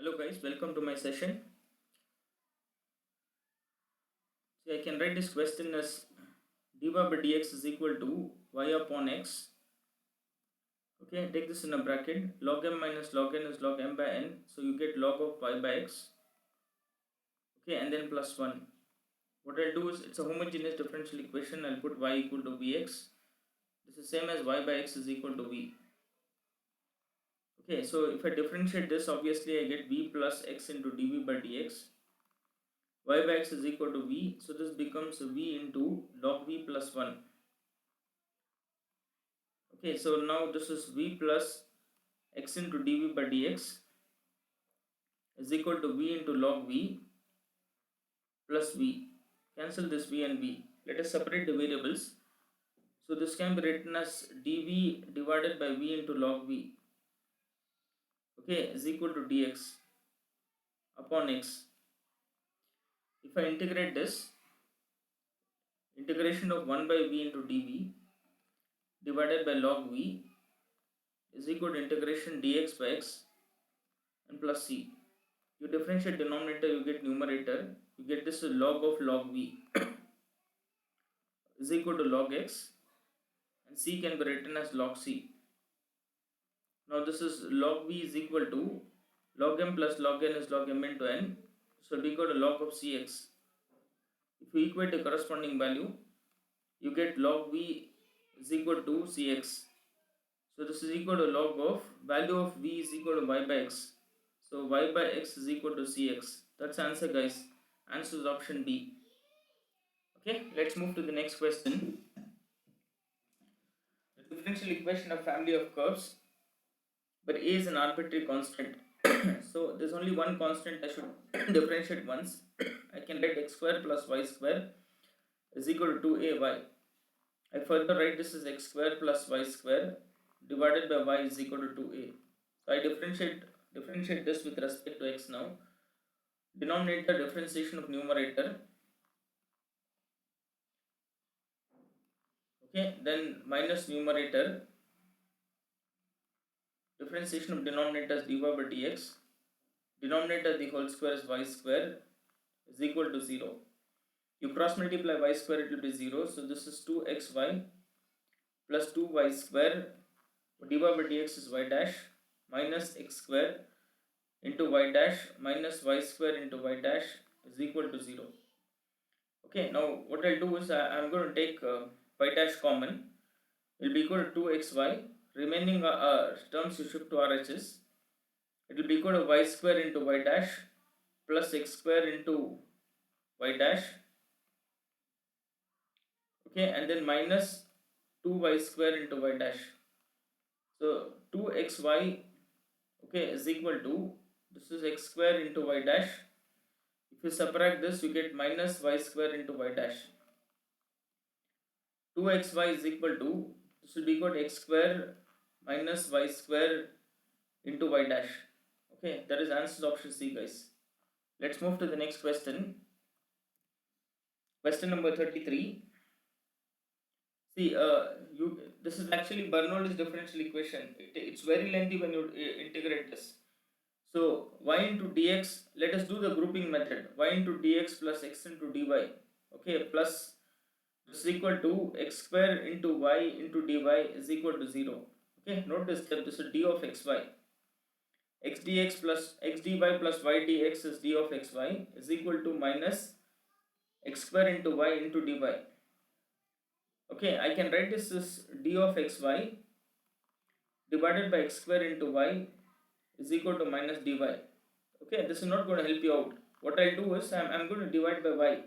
Hello guys, welcome to my session. See, I can write this question as dy by dx is equal to y upon x. Okay, take this in a bracket. Log m minus log n is log m by n. So you get log of y by x. Okay, and then plus 1. What I'll do is, it's a homogeneous differential equation. I'll put y equal to vx. This is same as y by x is equal to v. Okay, so if I differentiate this, obviously I get v plus x into dv by dx. Y by x is equal to v, so this becomes v into log v plus 1. Okay, so now this is v plus x into dv by dx is equal to v into log v plus v. Cancel this v and v. Let us separate the variables. So this can be written as dv divided by v into log v. Okay, is equal to dx upon x. If I integrate this, integration of 1 by v into dv divided by log v is equal to integration dx by x and plus c. You differentiate denominator, you get numerator. You get this log of log v is equal to log x, and c can be written as log c. Now this is log v is equal to log m plus log n is log m into n. So it will be equal to log of cx. If you equate the corresponding value, you get log v is equal to cx. So this is equal to log of value of v is equal to y by x. So y by x is equal to cx. That's answer, guys. Answer is option B. Okay, let's move to the next question. The differential equation of family of curves, but a is an arbitrary constant. So there's only one constant I should differentiate once. I can write x square plus y square is equal to 2ay. I further write this as x square plus y square divided by y is equal to 2a. So I differentiate this with respect to x now. Denominator differentiation of numerator. Okay, then minus numerator differentiation of denominator is dy by dx. Denominator the whole square is y square is equal to 0. You cross multiply y square, it will be 0. So this is 2xy plus 2y square. Dy by dx is y dash minus x square into y dash minus y square into y dash is equal to 0. Okay, now what I'll do is I'm going to take y dash common. It will be equal to 2xy. Remaining terms you shift to RHS. It will be equal to y square into y dash plus x square into y dash. Okay, and then minus 2y square into y dash. So 2xy, okay, is equal to, this is x square into y dash. If you subtract this, you get minus y square into y dash. 2xy is equal to, this will be equal to x square minus y square into y dash. Okay, that is answer option C, guys. Let's move to the next question. Question number 33. See, this is actually Bernoulli's differential equation. It's very lengthy when you integrate this. So y into dx, let us do the grouping method. Y into dx plus x into dy. Okay, plus this is equal to x square into y into dy is equal to 0. Okay, note this step. This is d of xy. X dx plus x dy plus y dx is d of xy is equal to minus x square into y into dy. Okay, I can write this as d of xy divided by x square into y is equal to minus dy. Okay, this is not going to help you out. What I'll do is I'm going to divide by y.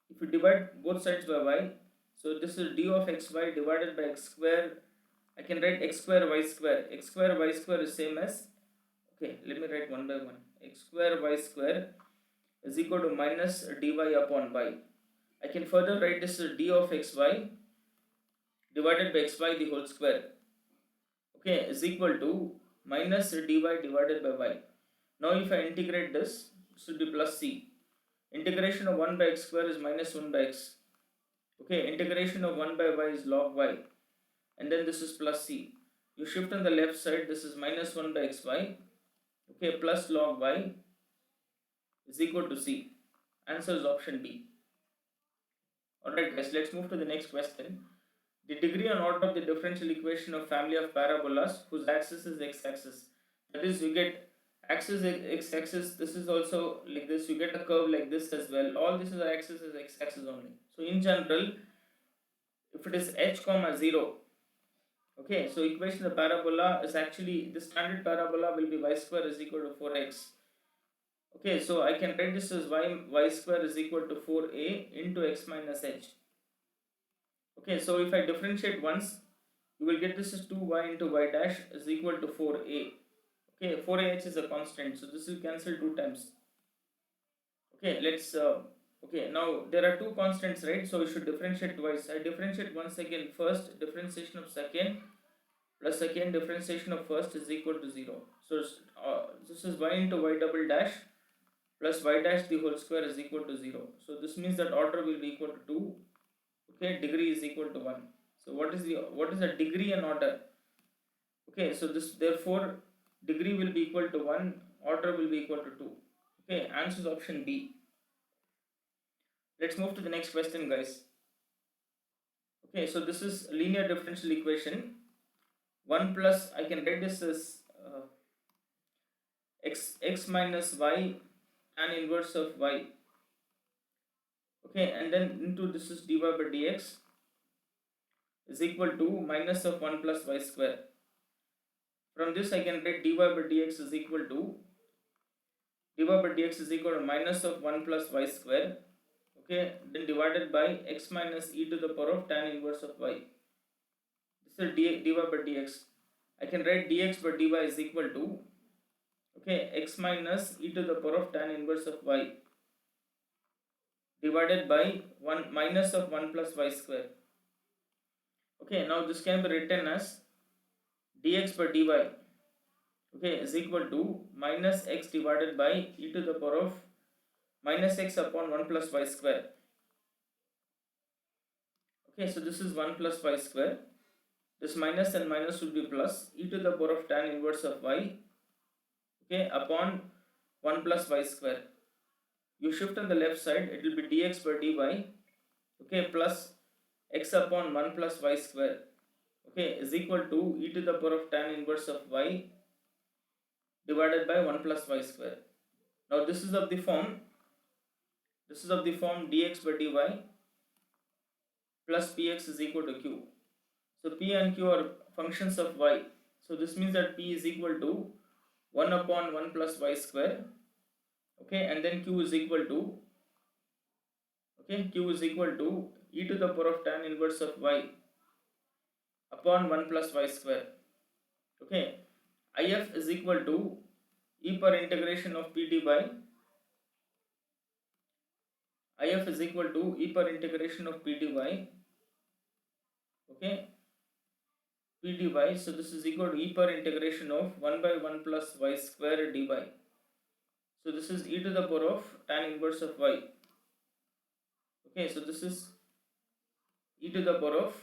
If you divide both sides by y, so this is d of xy divided by x square. I can write x square y square. X square y square is same as, okay, let me write one by one. X square y square is equal to minus dy upon y. I can further write this as d of xy divided by xy the whole square. Okay, is equal to minus dy divided by y. Now if I integrate this, this will be plus c. Integration of 1 by x square is minus 1 by x. Okay, integration of 1 by y is log y. And then this is plus c. You shift on the left side, this is minus 1 by xy. okay, plus log y is equal to c. Answer is option B. Alright guys, let's move to the next question. The degree and order of the differential equation of family of parabolas whose axis is x-axis. That is, you get axis x-axis, this is also like this, you get a curve like this as well. All this is axis is x-axis only. So in general, if it is h comma 0, okay, so equation of the parabola is actually, the standard parabola will be y square is equal to 4x. Okay, so I can write this as y square is equal to 4a into x minus h. Okay, so if I differentiate once, you will get this as 2y into y dash is equal to 4a. Okay, 4ah is a constant, so this will cancel 2 times. Okay, let's okay, now there are two constants, right? So we should differentiate twice. I differentiate once again. First differentiation of second plus second differentiation of first is equal to 0. So this is y into y double dash plus y dash the whole square is equal to 0. So this means that order will be equal to 2. Okay, degree is equal to 1. So what is the degree and order? Okay, so this therefore degree will be equal to 1, order will be equal to 2. Okay, answer is option B. Let's move to the next question, guys. Okay, so this is linear differential equation. 1 plus, I can write this as x minus y tan inverse of y. Okay, and then into this is dy by dx is equal to minus of 1 plus y square. From this I can write dy by dx is equal to minus of 1 plus y square. Okay, then divided by x minus e to the power of tan inverse of y. This is dy by dx. I can write dx by dy is equal to, okay, x minus e to the power of tan inverse of y divided by 1 minus of 1 plus y square. Okay, now this can be written as dx by dy, okay, is equal to minus x divided by e to the power of minus x upon 1 plus y square. Okay, so this is 1 plus y square. This minus and minus will be plus e to the power of tan inverse of y, okay, upon 1 plus y square. You shift on the left side, it will be dx by dy, okay, plus x upon 1 plus y square, okay, is equal to e to the power of tan inverse of y divided by 1 plus y square. Now this is of the form dx by dy plus px is equal to q. So p and q are functions of y. So this means that p is equal to 1 upon 1 plus y square. Okay, and then q is equal to, okay, q is equal to e to the power of tan inverse of y upon 1 plus y square. Okay, if is equal to e per integration of p dy. If is equal to e per integration of p dy. Okay, p dy. So this is equal to e per integration of 1 by 1 plus y square dy. So this is e to the power of tan inverse of y. Okay, so this is e to the power of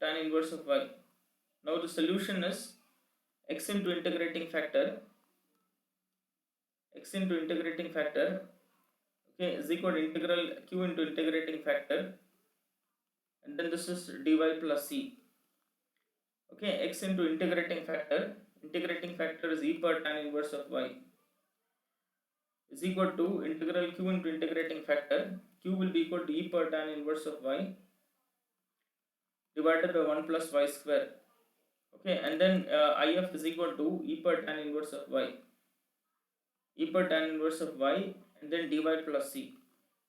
tan inverse of y. Now the solution is x into integrating factor, okay, is equal to integral q into integrating factor, and then this is dy plus c. Okay, x into integrating factor is e per tan inverse of y is equal to integral q into integrating factor. Q will be equal to e per tan inverse of y divided by 1 plus y square. Okay, and then if is equal to e per tan inverse of y, and then dy plus c.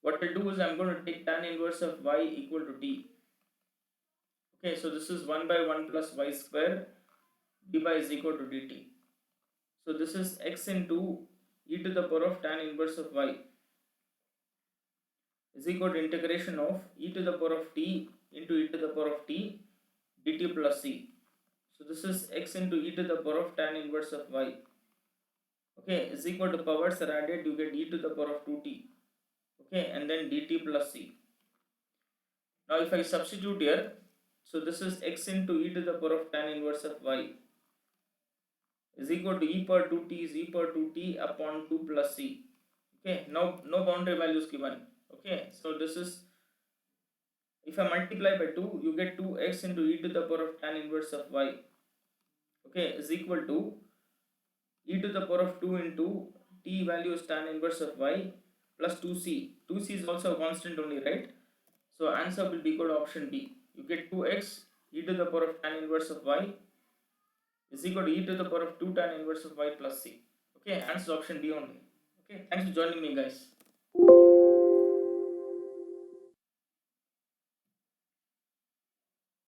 What I'll do is I'm going to take tan inverse of y equal to t. Okay, so this is 1 by 1 plus y square dy is equal to dt. So this is x into e to the power of tan inverse of y is equal to integration of e to the power of t into e to the power of t dt plus c. So this is x into e to the power of tan inverse of y, okay, is equal to powers are added, you get e to the power of 2t, okay, and then dt plus c. Now if I substitute here, so this is x into e to the power of tan inverse of y is equal to e power 2t is e power 2t upon 2 plus c. Okay, now no boundary values given. Okay, so this is, if I multiply by 2, you get 2x into e to the power of tan inverse of y, okay, is equal to e to the power of 2 into t value is tan inverse of y plus 2c. 2c is also a constant only, right? So answer will be equal to option B. You get 2x e to the power of tan inverse of y is equal to e to the power of 2 tan inverse of y plus c. Okay, answer option D only. Okay, thanks for joining me, guys.